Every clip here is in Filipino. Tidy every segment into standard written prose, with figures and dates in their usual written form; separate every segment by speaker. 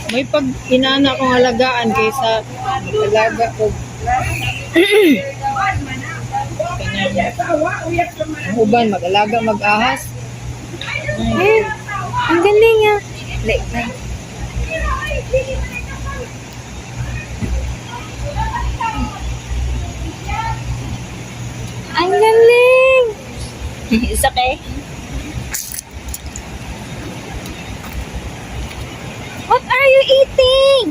Speaker 1: May pag inana kong alagaan kaysa alaga ko. Ang uban, mag-alaga, mag-ahas.
Speaker 2: Eh, ang galing ah. Like, ang galing! Isa kay? What are you eating?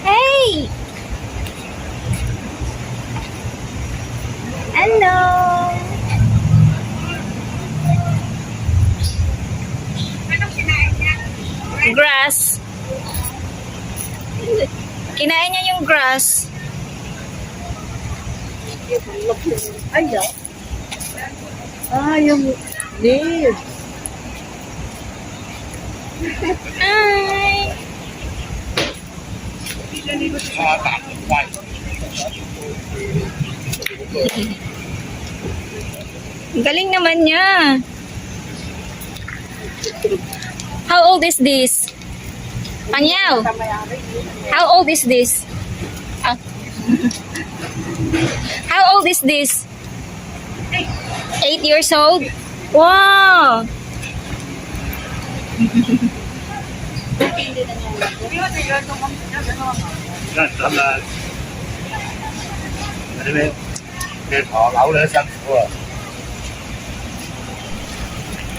Speaker 2: Hey! Hello! Grass. Kinain niya yung grass.
Speaker 1: Ayaw. Yung leaves.
Speaker 2: Hi! Galing naman niya. How old is this? Panyaw. How old is this? Ah. How old is this? 8 years old? Wow!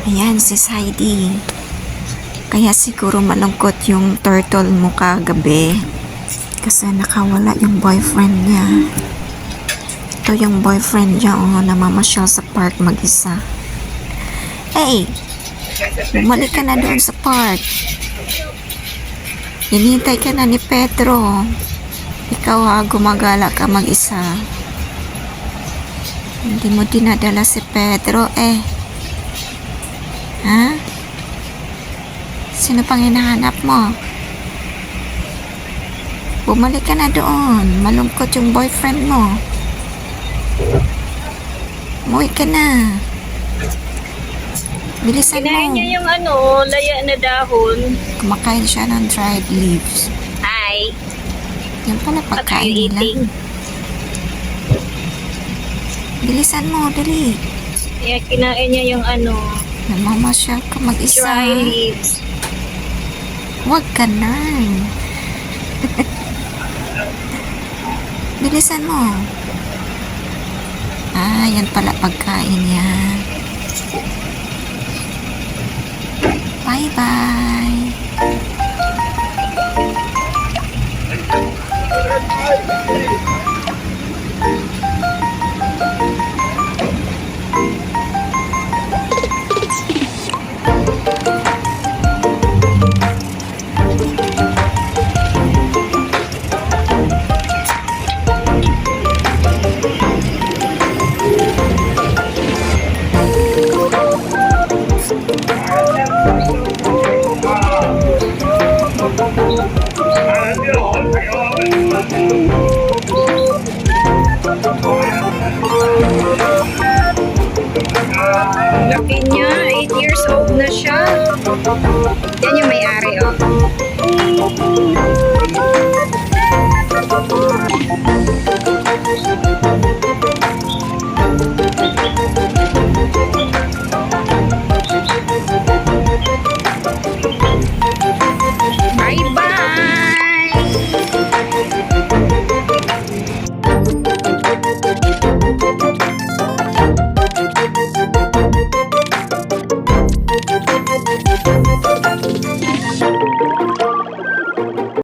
Speaker 2: Ayan si Heidi. Kaya siguro malungkot yung turtle mo kagabi. Kasi nakawala yung boyfriend niya. Ito yung boyfriend niya namamasyal sa park mag-isa. Hey! Bumalik ka na doon sa park. Hinihintay ka na ni Pedro. Ikaw gumagala ka mag-isa. Hindi mo dinadala si Pedro Ha? Sino pang hinahanap mo? Bumalik ka na doon. Malungkot yung boyfriend mo. Umuwi ka na. Bilisan mo.
Speaker 1: Kinain niya yung laya na dahon.
Speaker 2: Kumakain siya ng dried leaves.
Speaker 1: Hi.
Speaker 2: Yan pala pagkain nila. Bilisan mo, dali.
Speaker 1: Kaya kinain niya yung
Speaker 2: Namamasyal ka mag-isa.
Speaker 1: dry leaves.
Speaker 2: Huwag ka na. Bilisan mo. Yan pala pagkain niya. Bye-bye.
Speaker 1: Laki niya, 8 years old na siya. Yan yung may-ari,